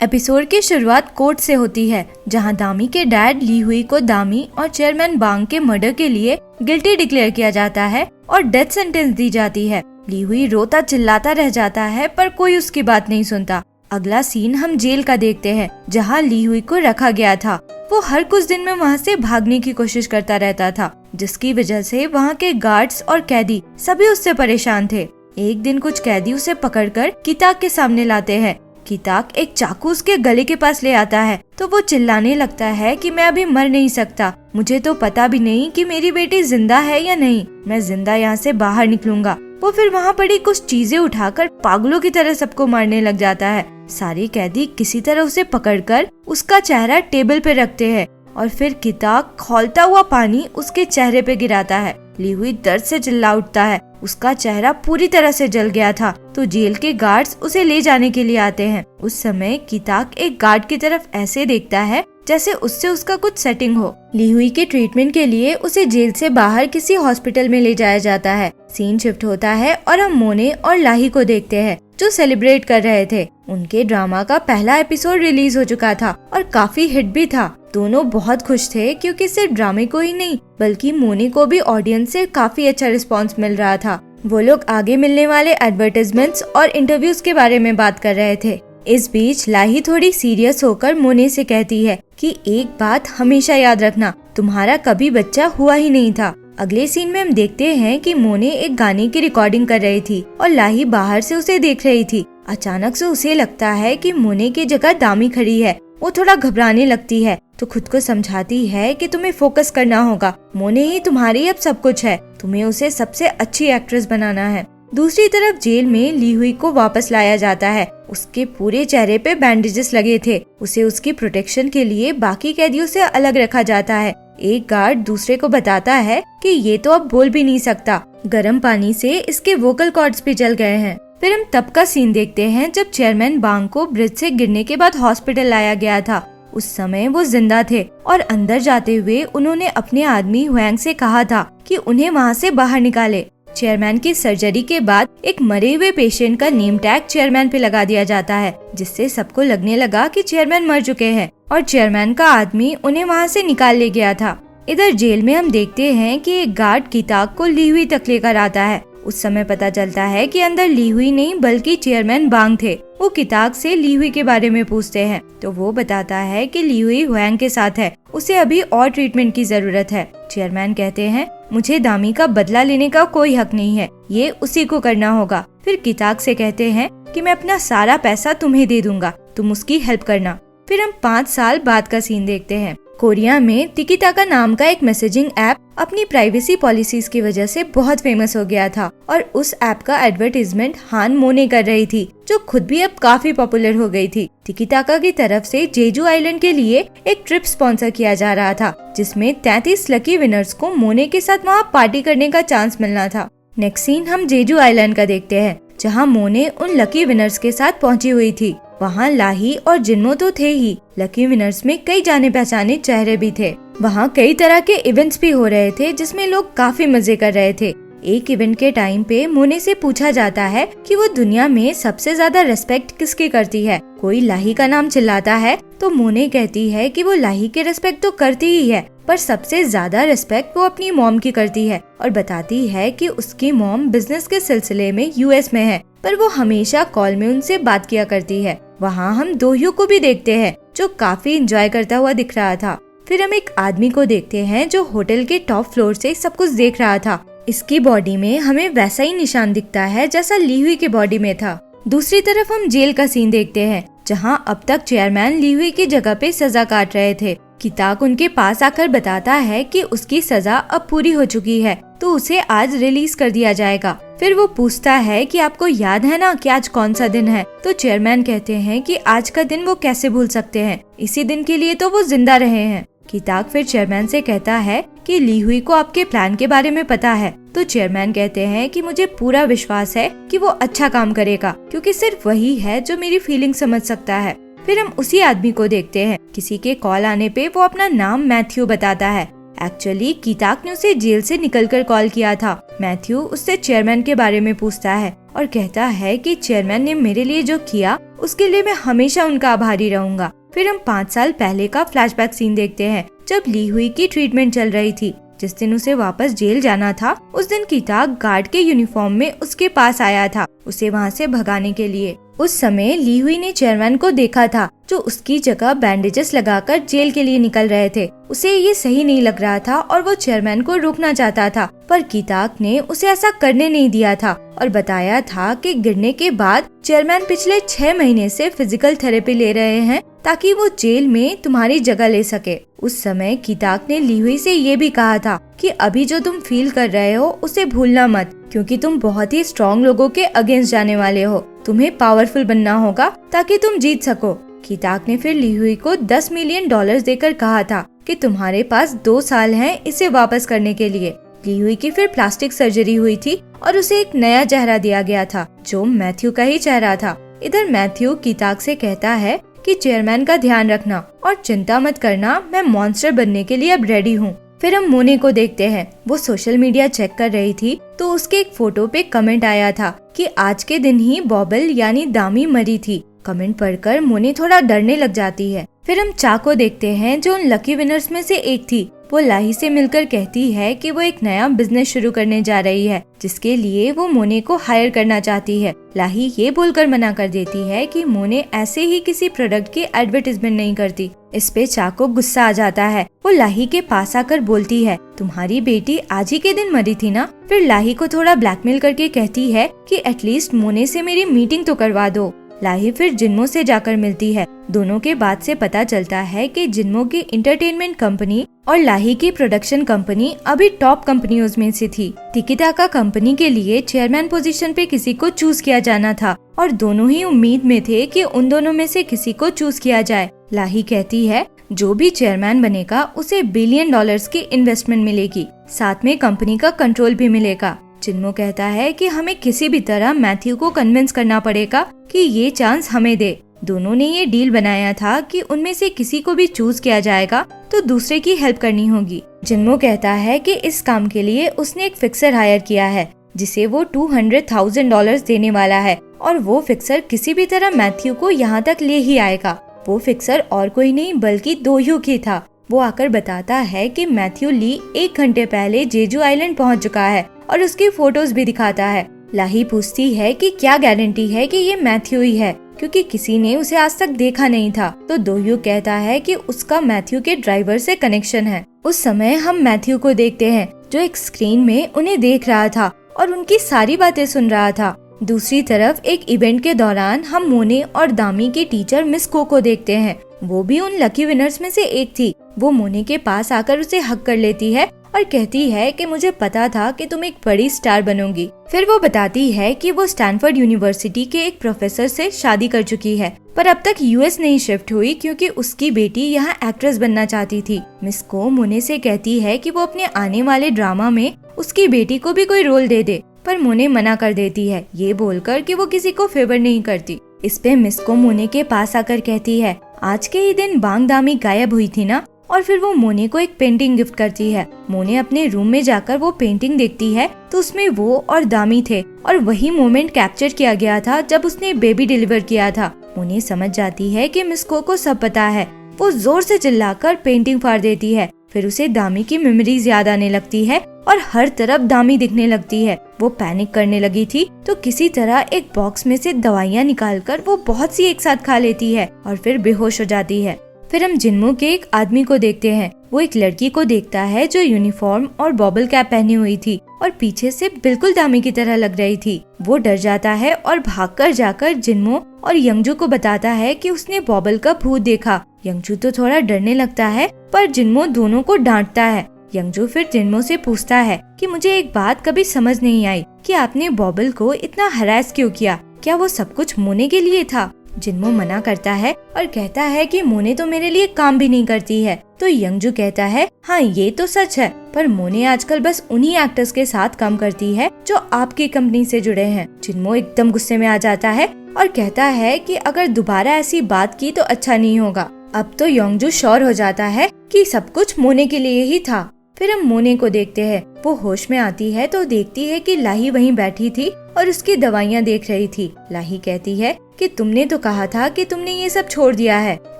Episode की शुरुआत court से होती है, जहां दामी के डैड ली हुई को दामी और चेयरमैन बांग के मर्डर के लिए गिल्टी डिक्लेयर किया जाता है और डेथ सेंटेंस दी जाती है। ली हुई रोता चिल्लाता रह जाता है पर कोई उसकी बात नहीं सुनता। अगला सीन हम जेल का देखते हैं, जहां ली हुई को रखा गया था। वो हर कुछ दिन में वहां से भागने की कोशिश करता रहता था, जिसकी वजह से वहां के गार्ड्स और कैदी सभी उससे परेशान थे। एक दिन कुछ कैदी उसे पकड़कर किताक के सामने लाते हैं। किताक एक चाकू उसके गले के पास ले आता है तो वो चिल्लाने लगता है कि मैं अभी मर नहीं सकता, मुझे तो पता भी नहीं कि मेरी बेटी जिंदा है या नहीं, मैं जिंदा यहाँ से बाहर निकलूंगा। वो फिर वहाँ पड़ी कुछ चीजें उठाकर पागलों की तरह सबको मारने लग जाता है। सारे कैदी किसी तरह उसे पकड़कर उसका चेहरा टेबल पे रखते हैं और फिर किताक खौलता हुआ पानी उसके चेहरे पे गिराता है। ली हुई दर्द से चिल्ला उठता है, उसका चेहरा पूरी तरह से जल गया था। तो जेल के गार्ड्स उसे ले जाने के लिए आते हैं। उस समय किताक एक गार्ड की तरफ ऐसे देखता है जैसे उससे उसका कुछ सेटिंग हो। ली हुई के ट्रीटमेंट के लिए उसे जेल से बाहर किसी हॉस्पिटल में ले जाया जाता है। सीन शिफ्ट होता है और हम मोने और लाही को देखते हैं, जो सेलिब्रेट कर रहे थे। उनके ड्रामा का पहला एपिसोड रिलीज हो चुका था और काफी हिट भी था। दोनों बहुत खुश थे क्योंकि सिर्फ ड्रामे को ही नहीं बल्कि मोने को भी ऑडियंस से काफी अच्छा रिस्पांस मिल रहा था। वो लोग आगे मिलने वाले एडवर्टाइजमेंट्स और इंटरव्यूज के बारे में बात कर रहे थे। इस बीच लाही थोड़ी सीरियस होकर मोने से कहती है कि एक बात हमेशा याद रखना, तुम्हारा कभी बच्चा हुआ ही नहीं था। अगले सीन में हम देखते हैं कि मोने एक गाने की रिकॉर्डिंग कर रही थी और लाही बाहर से उसे देख रही थी। अचानक से उसे लगता है कि मोने की जगह दामी खड़ी है। वो थोड़ा घबराने लगती है तो खुद को समझाती है कि तुम्हें फोकस करना होगा, मोने ही तुम्हारी अब सब कुछ है, तुम्हें उसे सबसे अच्छी एक्ट्रेस बनाना है। दूसरी तरफ जेल में ली हुई को वापस लाया जाता है। उसके पूरे चेहरे पे बैंडेजेस लगे थे। उसे उसकी प्रोटेक्शन के लिए बाकी कैदियों से अलग रखा जाता है। एक गार्ड दूसरे को बताता है कि ये तो अब बोल भी नहीं सकता, गर्म पानी से इसके वोकल कॉर्ड्स भी जल गए हैं। फिर हम तब का सीन देखते हैं जब चेयरमैन बांग को ब्रिज से गिरने के बाद हॉस्पिटल लाया गया था। उस समय वो जिंदा थे और अंदर जाते हुए उन्होंने अपने आदमी हुएंग से कहा था कि उन्हें वहाँ से बाहर निकाले। चेयरमैन की सर्जरी के बाद एक मरे हुए पेशेंट का नेम टैग चेयरमैन पे लगा दिया जाता है, जिससे सबको लगने लगा कि चेयरमैन मर चुके हैं और चेयरमैन का आदमी उन्हें वहाँ से निकाल ले गया था। इधर जेल में हम देखते हैं कि एक गार्ड किताक को ली हुई तक लेकर आता है। उस समय पता चलता है कि अंदर ली हुई नहीं बल्कि चेयरमैन बांग थे। वो किताक से ली हुई के बारे में पूछते हैं तो वो बताता है कि ली हुई हुएंग के साथ है, उसे अभी और ट्रीटमेंट की जरूरत है। चेयरमैन कहते हैं मुझे दामी का बदला लेने का कोई हक नहीं है, ये उसी को करना होगा। फिर किताक से कहते हैं कि मैं अपना सारा पैसा तुम्हें दे दूंगा, तुम उसकी हेल्प करना। फिर हम 5 साल बाद का सीन देखते हैं। कोरिया में टिकीटाका नाम का एक मैसेजिंग ऐप अपनी प्राइवेसी पॉलिसीज की वजह से बहुत फेमस हो गया था और उस ऐप का एडवर्टाइजमेंट हान मोने कर रही थी, जो खुद भी अब काफी पॉपुलर हो गई थी। टिकीटाका की तरफ से जेजू आइलैंड के लिए एक ट्रिप स्पॉन्सर किया जा रहा था, जिसमें 33 लकी विनर्स को मोने के साथ वहाँ पार्टी करने का चांस मिलना था। नेक्स्ट सीन हम जेजू आइलैंड का देखते हैं, जहाँ मोने उन लकी विनर्स के साथ पहुँची हुई थी। वहाँ लाही और जिन्मो तो थे ही, लकी विनर्स में कई जाने पहचाने चेहरे भी थे। वहाँ कई तरह के इवेंट्स भी हो रहे थे जिसमें लोग काफी मजे कर रहे थे। एक इवेंट के टाइम पे मोने से पूछा जाता है कि वो दुनिया में सबसे ज्यादा रेस्पेक्ट किसकी करती है। कोई लाही का नाम चिल्लाता है तो मोने कहती है कि वो लाही के रेस्पेक्ट तो करती ही है, पर सबसे ज्यादा रेस्पेक्ट वो अपनी मॉम की करती है और बताती है कि उसकी मॉम बिजनेस के सिलसिले में यूएस में है, पर वो हमेशा कॉल में उनसे बात किया करती है। वहाँ हम दोह्यू को भी देखते हैं, जो काफी एंजॉय करता हुआ दिख रहा था। फिर हम एक आदमी को देखते हैं जो होटल के टॉप फ्लोर से सब कुछ देख रहा था। इसकी बॉडी में हमें वैसा ही निशान दिखता है जैसा ली हुई की बॉडी में था। दूसरी तरफ हम जेल का सीन देखते हैं, जहाँ अब तक चेयरमैन ली हुई की जगह पे सजा काट रहे थे। किताक उनके पास आकर बताता है कि उसकी सजा अब पूरी हो चुकी है तो उसे आज रिलीज कर दिया जाएगा। फिर वो पूछता है कि आपको याद है ना कि आज कौन सा दिन है। तो चेयरमैन कहते हैं कि आज का दिन वो कैसे भूल सकते हैं, इसी दिन के लिए तो वो जिंदा रहे हैं। किताक फिर चेयरमैन से कहता है कि ली हुई को आपके प्लान के बारे में पता है। तो चेयरमैन कहते हैं कि मुझे पूरा विश्वास है कि वो अच्छा काम करेगा, क्योंकि सिर्फ वही है जो मेरी फीलिंग समझ सकता है। फिर हम उसी आदमी को देखते हैं, किसी के कॉल आने पे वो अपना नाम मैथ्यू बताता है। एक्चुअली किताक ने उसे जेल से निकलकर कॉल किया था। मैथ्यू उससे चेयरमैन के बारे में पूछता है और कहता है कि चेयरमैन ने मेरे लिए जो किया उसके लिए मैं हमेशा उनका आभारी रहूंगा। फिर हम 5 साल पहले का फ्लैशबैक सीन देखते हैं, जब ली हुई की ट्रीटमेंट चल रही थी। जिस दिन उसे वापस जेल जाना था, उस दिन कीताक गार्ड के यूनिफॉर्म में उसके पास आया था, उसे वहाँ से भगाने के लिए। उस समय ली हुई ने चेयरमैन को देखा था, जो उसकी जगह बैंडेजेस लगाकर जेल के लिए निकल रहे थे। उसे ये सही नहीं लग रहा था और वो चेयरमैन को रोकना चाहता था, पर कीताक ने उसे ऐसा करने नहीं दिया था और बताया था कि गिरने के बाद चेयरमैन पिछले 6 महीने से फिजिकल थेरेपी ले रहे हैं ताकि वो जेल में तुम्हारी जगह ले सके। उस समय कीताक ने ली हुई से ये भी कहा था कि अभी जो तुम फील कर रहे हो उसे भूलना मत, क्योंकि तुम बहुत ही स्ट्रॉन्ग लोगों के अगेंस्ट जाने वाले हो। तुम्हें पावरफुल बनना होगा ताकि तुम जीत सको। कीताक ने फिर ली हुई को $10 मिलियन देकर कहा था कि तुम्हारे पास 2 साल हैं इसे वापस करने के लिए। ली हुई की फिर प्लास्टिक सर्जरी हुई थी और उसे एक नया चेहरा दिया गया था, जो मैथ्यू का ही चेहरा था। इधर मैथ्यू कीताक से कहता है कि चेयरमैन का ध्यान रखना और चिंता मत करना, मैं मॉन्स्टर बनने के लिए अब रेडी हूँ। फिर हम मोने को देखते हैं। वो सोशल मीडिया चेक कर रही थी तो उसके एक फोटो पे कमेंट आया था कि आज के दिन ही बॉबल यानी दामी मरी थी। कमेंट पढ़कर मोने थोड़ा डरने लग जाती है। फिर हम चा को देखते हैं, जो उन लकी विनर्स में से एक थी। वो लाही से मिलकर कहती है कि वो एक नया बिजनेस शुरू करने जा रही है, जिसके लिए वो मोने को हायर करना चाहती है। लाही ये बोलकर मना कर देती है कि मोने ऐसे ही किसी प्रोडक्ट की एडवर्टाइजमेंट नहीं करती। इस पे चा को गुस्सा आ जाता है। वो लाही के पास आकर बोलती है, तुम्हारी बेटी आज ही के दिन मरी थी ना। फिर लाही को थोड़ा ब्लैकमेल करके कहती है कि एटलीस्ट मोने से मेरी मीटिंग तो करवा दो। लाही फिर जिन्मो से जाकर मिलती है। दोनों के बात से पता चलता है कि जिन्मो की इंटरटेनमेंट कंपनी और लाही की प्रोडक्शन कंपनी अभी टॉप कंपनियों में से थी। टिकीटाका कंपनी के लिए चेयरमैन पोजीशन पे किसी को चूज किया जाना था और दोनों ही उम्मीद में थे कि उन दोनों में से किसी को चूज किया जाए। लाही कहती है जो भी चेयरमैन बनेगा उसे $1 बिलियन की इन्वेस्टमेंट मिलेगी, साथ में कंपनी का कंट्रोल भी मिलेगा। जिन्मो कहता है कि हमें किसी भी तरह मैथ्यू को कन्विंस करना पड़ेगा कि ये चांस हमें दे। दोनों ने ये डील बनाया था कि उनमें से किसी को भी चूज किया जाएगा तो दूसरे की हेल्प करनी होगी। जिन्मो कहता है कि इस काम के लिए उसने एक फिक्सर हायर किया है, जिसे वो $200,000 देने वाला है और वो फिक्सर किसी भी तरह मैथ्यू को यहाँ तक ले ही आएगा। वो फिक्सर और कोई नहीं बल्कि दोह्यूक ही था। वो आकर बताता है कि मैथ्यू ली 1 घंटे पहले जेजू आइलैंड पहुँच चुका है और उसकी फोटोज भी दिखाता है। लाही पूछती है कि क्या गारंटी है कि ये मैथ्यू ही है, क्योंकि किसी ने उसे आज तक देखा नहीं था। तो दोह्यूक कहता है कि उसका मैथ्यू के ड्राइवर से कनेक्शन है। उस समय हम मैथ्यू को देखते हैं, जो एक स्क्रीन में उन्हें देख रहा था और उनकी सारी बातें सुन रहा था। दूसरी तरफ एक इवेंट के दौरान हम मोने और दामी की टीचर मिस को देखते हैं। वो भी उन लकी विनर्स में से एक थी। वो मोने के पास आकर उसे हक कर लेती है और कहती है कि मुझे पता था कि तुम एक बड़ी स्टार बनोगी। फिर वो बताती है कि वो स्टैनफोर्ड यूनिवर्सिटी के एक प्रोफेसर से शादी कर चुकी है, पर अब तक यूएस नहीं शिफ्ट हुई क्योंकि उसकी बेटी यहाँ एक्ट्रेस बनना चाहती थी। मिस को मोने से कहती है कि वो अपने आने वाले ड्रामा में उसकी बेटी को भी कोई रोल दे दे, पर मोने मना कर देती है, ये बोलकर कि वो किसी को फेवर नहीं करती। इस पे मिस को मोने के पास आकर कहती है, आज के ही दिन बांग दामी गायब हुई थी ना। और फिर वो मोने को एक पेंटिंग गिफ्ट करती है। मोने अपने रूम में जाकर वो पेंटिंग देखती है तो उसमें वो और दामी थे और वही मोमेंट कैप्चर किया गया था जब उसने बेबी डिलीवर किया था। मोने समझ जाती है कि मिस को सब पता है। वो जोर से चिल्लाकर पेंटिंग फाड़ देती है। फिर उसे दामी की मेमोरीज याद आने लगती है और हर तरफ दामी दिखने लगती है। वो पैनिक करने लगी थी तो किसी तरह एक बॉक्स में से दवाइयाँ निकालकर वो बहुत सी एक साथ खा लेती है और फिर बेहोश हो जाती है। फिर हम जिन्मो के एक आदमी को देखते हैं। वो एक लड़की को देखता है जो यूनिफॉर्म और बॉबल कैप पहनी हुई थी और पीछे से बिल्कुल दामी की तरह लग रही थी। वो डर जाता है और भागकर जाकर जिन्मो और यंगजू को बताता है कि उसने बॉबल का भूत देखा। यंगजू तो थोड़ा डरने लगता है पर जिन्मो दोनों को डांटता है। यंगजू फिर जिन्मो से पूछता है कि मुझे एक बात कभी समझ नहीं आई कि आपने बॉबल को इतना हरास क्यों किया, क्या वो सब कुछ मोने के लिए था? जिन्मो मना करता है और कहता है कि मोने तो मेरे लिए काम भी नहीं करती है। तो यंगजू कहता है, हाँ ये तो सच है, पर मोने आजकल बस उन्हीं एक्टर्स के साथ काम करती है जो आपकी कंपनी से जुड़े हैं। जिन्मो एकदम गुस्से में आ जाता है और कहता है कि अगर दोबारा ऐसी बात की तो अच्छा नहीं होगा। अब तो यंगजू श्योर हो जाता है कि सब कुछ मोने के लिए ही था। फिर हम मोने को देखते हैं। वो होश में आती है तो देखती है कि लाही वहीं बैठी थी और उसकी दवाइयाँ देख रही थी। लाही कहती है कि तुमने तो कहा था कि तुमने ये सब छोड़ दिया है।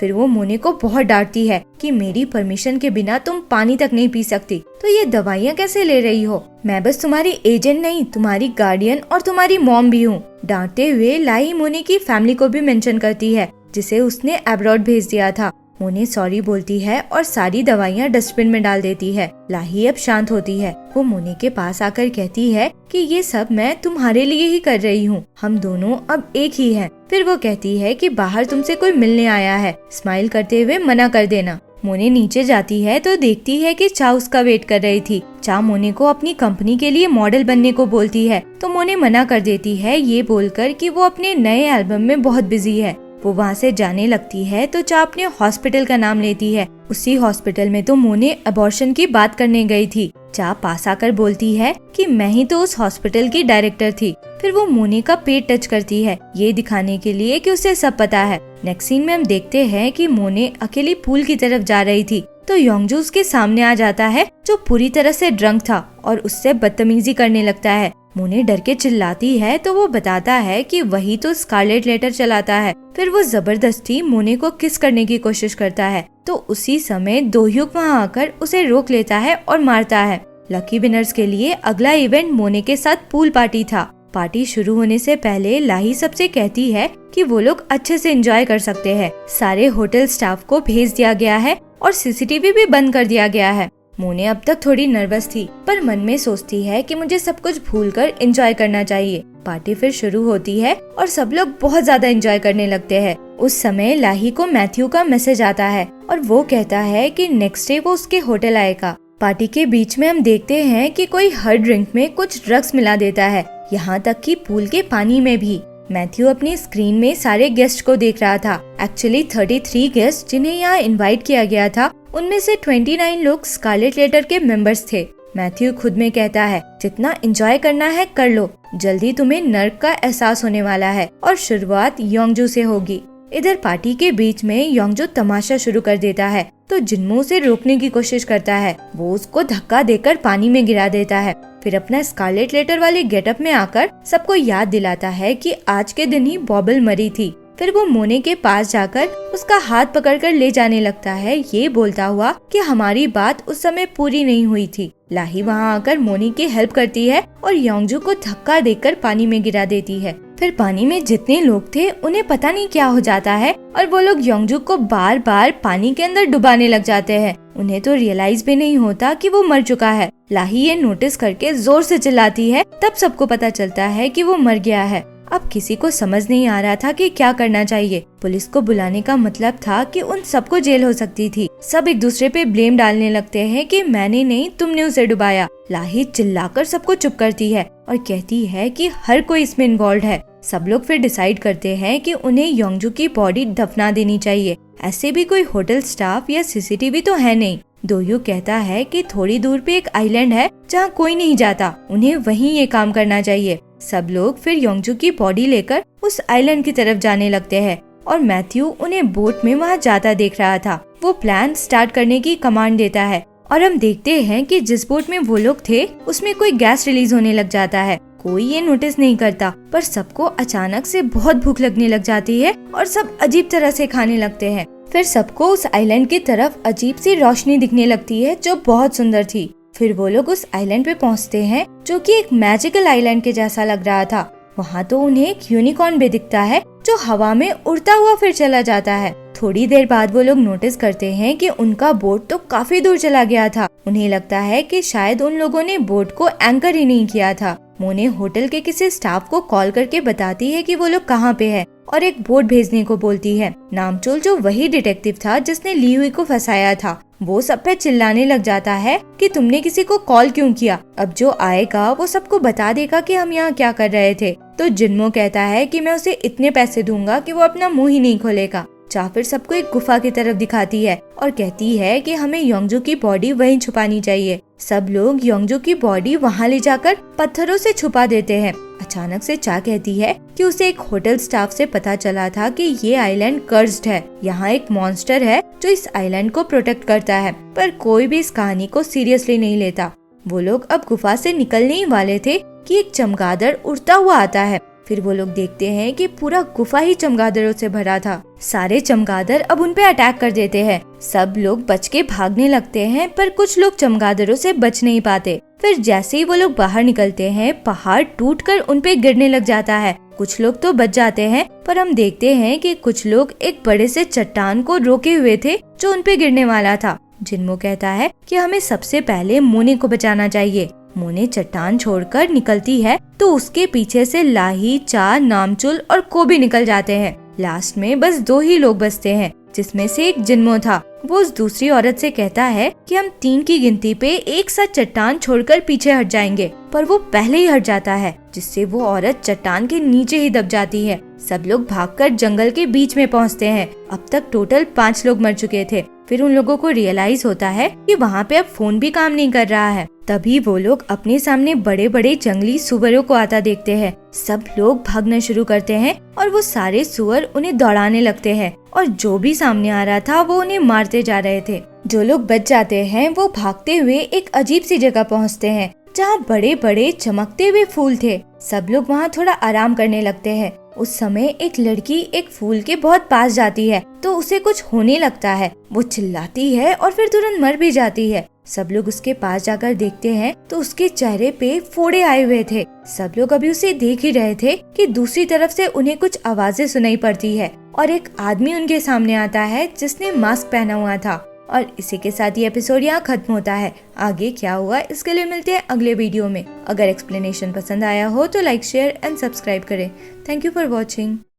फिर वो मोने को बहुत डांटती है कि मेरी परमिशन के बिना तुम पानी तक नहीं पी सकती, तो ये दवाइयाँ कैसे ले रही हो? मैं बस तुम्हारी एजेंट नहीं, तुम्हारी गार्डियन और तुम्हारी मॉम भी हूँ। डांटते हुए लाही मोने की फैमिली को भी मेंशन करती है जिसे उसने अब्रॉड भेज दिया था। मोने सॉरी बोलती है और सारी दवाइयाँ डस्टबिन में डाल देती है। लाही अब शांत होती है। वो मोने के पास आकर कहती है कि ये सब मैं तुम्हारे लिए ही कर रही हूँ, हम दोनों अब एक ही हैं। फिर वो कहती है कि बाहर तुमसे कोई मिलने आया है, स्माइल करते हुए मना कर देना। मोने नीचे जाती है तो देखती है कि चा उसका वेट कर रही थी। चा मोने को अपनी कंपनी के लिए मॉडल बनने को बोलती है तो मोने मना कर देती है, ये बोलकर कि वो अपने नए एल्बम में बहुत बिजी है। वो वहाँ से जाने लगती है तो चा अपने हॉस्पिटल का नाम लेती है। उसी हॉस्पिटल में तो मोने अबॉर्शन की बात करने गई थी। चा पास आकर बोलती है कि मैं ही तो उस हॉस्पिटल की डायरेक्टर थी। फिर वो मोने का पेट टच करती है, ये दिखाने के लिए कि उसे सब पता है। नेक्स्ट सीन में हम देखते हैं कि मोने अकेली पूल की तरफ जा रही थी तो योंगजू उसके सामने आ जाता है जो पूरी तरह से ड्रंक था और उससे बदतमीजी करने लगता है। मोने डर के चिल्लाती है तो वो बताता है कि वही तो स्कारलेट लेटर चलाता है। फिर वो जबरदस्ती मोने को किस करने की कोशिश करता है तो उसी समय दोह्युक वहाँ आकर उसे रोक लेता है और मारता है। लकी विनर्स के लिए अगला इवेंट मोने के साथ पूल पार्टी था। पार्टी शुरू होने से पहले लाही सबसे कहती है कि वो लोग अच्छे से एंजॉय कर सकते हैं। सारे होटल स्टाफ को भेज दिया गया है और सीसीटीवी भी बंद कर दिया गया है। मोने अब तक थोड़ी नर्वस थी पर मन में सोचती है कि मुझे सब कुछ भूलकर एंजॉय करना चाहिए। पार्टी फिर शुरू होती है और सब लोग बहुत ज्यादा एंजॉय करने लगते हैं। उस समय लाही को मैथ्यू का मैसेज आता है और वो कहता है कि नेक्स्ट डे वो उसके होटल आएगा। पार्टी के बीच में हम देखते हैं कि कोई हर ड्रिंक में कुछ ड्रग्स मिला देता है, यहाँ तक कि पूल के पानी में भी। मैथ्यू अपनी स्क्रीन में सारे गेस्ट को देख रहा था। एक्चुअली 33 गेस्ट जिन्हें यहाँ इनवाइट किया गया था, उनमें से 29 लोग स्कारलेट लेटर के मेंबर्स थे। मैथ्यू खुद में कहता है, जितना एंजॉय करना है कर लो, जल्दी तुम्हें नर्क का एहसास होने वाला है और शुरुआत योंगजू से होगी। इधर पार्टी के बीच में योंगजू तमाशा शुरू कर देता है तो जिन्मो उसे रोकने की कोशिश करता है। वो उसको धक्का देकर पानी में गिरा देता है। फिर अपना स्कारलेट लेटर वाले गेटअप में आकर सबको याद दिलाता है कि आज के दिन ही बॉबल मरी थी। फिर वो मोने के पास जाकर उसका हाथ पकड़कर ले जाने लगता है, ये बोलता हुआ कि हमारी बात उस समय पूरी नहीं हुई थी। लाही वहाँ आकर मोने की हेल्प करती है और योंगजू को धक्का देकर पानी में गिरा देती है। फिर पानी में जितने लोग थे उन्हें पता नहीं क्या हो जाता है और वो लोग योंगजू को बार बार पानी के अंदर डुबाने लग जाते हैं। उन्हें तो रियलाइज भी नहीं होता कि वो मर चुका है। लाही ये नोटिस करके जोर से चिल्लाती है, तब सबको पता चलता है कि वो मर गया है। अब किसी को समझ नहीं आ रहा था कि क्या करना चाहिए। पुलिस को बुलाने का मतलब था कि उन सबको जेल हो सकती थी। सब एक दूसरे पे ब्लेम डालने लगते हैं कि मैंने नहीं, तुमने उसे डुबाया। लाही चिल्लाकर सबको चुप करती है और कहती है कि हर कोई इसमें इन्वॉल्व है। सब लोग फिर डिसाइड करते हैं कि उन्हें योंगजू की बॉडी दफना देनी चाहिए। ऐसे भी कोई होटल स्टाफ या सीसीटीवी तो है नहीं। दोह्यू कहता है कि थोड़ी दूर पे एक आइलैंड है जहाँ कोई नहीं जाता, उन्हें वहीं ये काम करना चाहिए। सब लोग फिर योंगजू की बॉडी लेकर उस आइलैंड की तरफ जाने लगते हैं और मैथ्यू उन्हें बोट में वहाँ जाता देख रहा था। वो प्लान स्टार्ट करने की कमांड देता है और हम देखते हैं कि जिस बोट में वो लोग थे उसमें कोई गैस रिलीज होने लग जाता है। कोई ये नोटिस नहीं करता पर सबको अचानक से बहुत भूख लगने लग जाती है और सब अजीब तरह से खाने लगते हैं। फिर सबको उस आइलैंड की तरफ अजीब सी रोशनी दिखने लगती है जो बहुत सुंदर थी। फिर वो लोग उस आइलैंड पे पहुंचते हैं जो कि एक मैजिकल आइलैंड के जैसा लग रहा था। वहाँ तो उन्हें एक यूनिकॉर्न भी दिखता है जो हवा में उड़ता हुआ फिर चला जाता है। थोड़ी देर बाद वो लोग नोटिस करते हैं कि उनका बोट तो काफी दूर चला गया था। उन्हें लगता है कि शायद उन लोगों ने बोट को एंकर ही नहीं किया था। मोने होटल के किसी स्टाफ को कॉल करके बताती है कि वो लोग कहाँ पे है और एक बोट भेजने को बोलती है। नामचोल जो वही डिटेक्टिव था जिसने ली हुई को फंसाया था, वो सब पे चिल्लाने लग जाता है कि तुमने किसी को कॉल क्यों किया, अब जो आएगा वो सबको बता देगा कि हम यहाँ क्या कर रहे थे। तो जिन्मो कहता है कि मैं उसे इतने पैसे दूंगा कि वो अपना मुंह ही नहीं खोलेगा। चा फिर सबको एक गुफा की तरफ दिखाती है और कहती है कि हमें योंगजू की बॉडी वहीं छुपानी चाहिए। सब लोग योंगजो की बॉडी वहाँ ले जाकर पत्थरों से छुपा देते हैं। अचानक से चा कहती है कि उसे एक होटल स्टाफ से पता चला था कि ये आइलैंड कर्स्ड है। यहाँ एक मॉन्स्टर है जो इस आइलैंड को प्रोटेक्ट करता है, पर कोई भी इस कहानी को सीरियसली नहीं लेता। वो लोग अब गुफा से निकलने ही वाले थे कि एक चमगादड़ उड़ता हुआ आता है। फिर वो लोग देखते हैं कि पूरा गुफा ही चमगादड़ों से भरा था। सारे चमगादड़ अब उन पे अटैक कर देते हैं। सब लोग बच के भागने लगते हैं, पर कुछ लोग चमगादड़ों से बच नहीं पाते। फिर जैसे ही वो लोग बाहर निकलते हैं, पहाड़ टूटकर उन पे गिरने लग जाता है। कुछ लोग तो बच जाते हैं, पर हम देखते हैं कि कुछ लोग एक बड़े से चट्टान को रोके हुए थे जो उन पे गिरने वाला था। जिन्मो कहता है कि हमें सबसे पहले मोने को बचाना चाहिए। मोने चट्टान छोड़कर निकलती है तो उसके पीछे से लाही, चा, नामचुल और कोबी निकल जाते हैं। लास्ट में बस 2 ही लोग बचते हैं, जिसमें से एक जिन्मो था। वो उस दूसरी औरत से कहता है कि हम 3 की गिनती पे एक साथ चट्टान छोड़कर पीछे हट जाएंगे, पर वो पहले ही हट जाता है, जिससे वो औरत चट्टान के नीचे ही दब जाती है। सब लोग भागकर जंगल के बीच में पहुंचते हैं। अब तक टोटल 5 लोग मर चुके थे। फिर उन लोगों को रियलाइज होता है कि वहाँ पे अब फोन भी काम नहीं कर रहा है। तभी वो लोग अपने सामने बड़े बड़े जंगली सुअरों को आता देखते हैं। सब लोग भागना शुरू करते हैं और वो सारे सुअर उन्हें दौड़ाने लगते हैं, और जो भी सामने आ रहा था वो उन्हें मारते जा रहे थे। जो लोग बच जाते हैं वो भागते हुए एक अजीब सी जगह पहुँचते हैं जहाँ बड़े बड़े चमकते हुए फूल थे। सब लोग वहाँ थोड़ा आराम करने लगते हैं। उस समय एक लड़की एक फूल के बहुत पास जाती है तो उसे कुछ होने लगता है। वो चिल्लाती है और फिर तुरंत मर भी जाती है। सब लोग उसके पास जाकर देखते हैं तो उसके चेहरे पे फोड़े आए हुए थे। सब लोग अभी उसे देख ही रहे थे कि दूसरी तरफ से उन्हें कुछ आवाजें सुनाई पड़ती है और एक आदमी उनके सामने आता है जिसने मास्क पहना हुआ था। और इसी के साथ ये एपिसोड यहाँ खत्म होता है। आगे क्या हुआ इसके लिए मिलते हैं अगले वीडियो में। अगर एक्सप्लेनेशन पसंद आया हो तो लाइक, शेयर एंड सब्सक्राइब करें। Thank you for watching.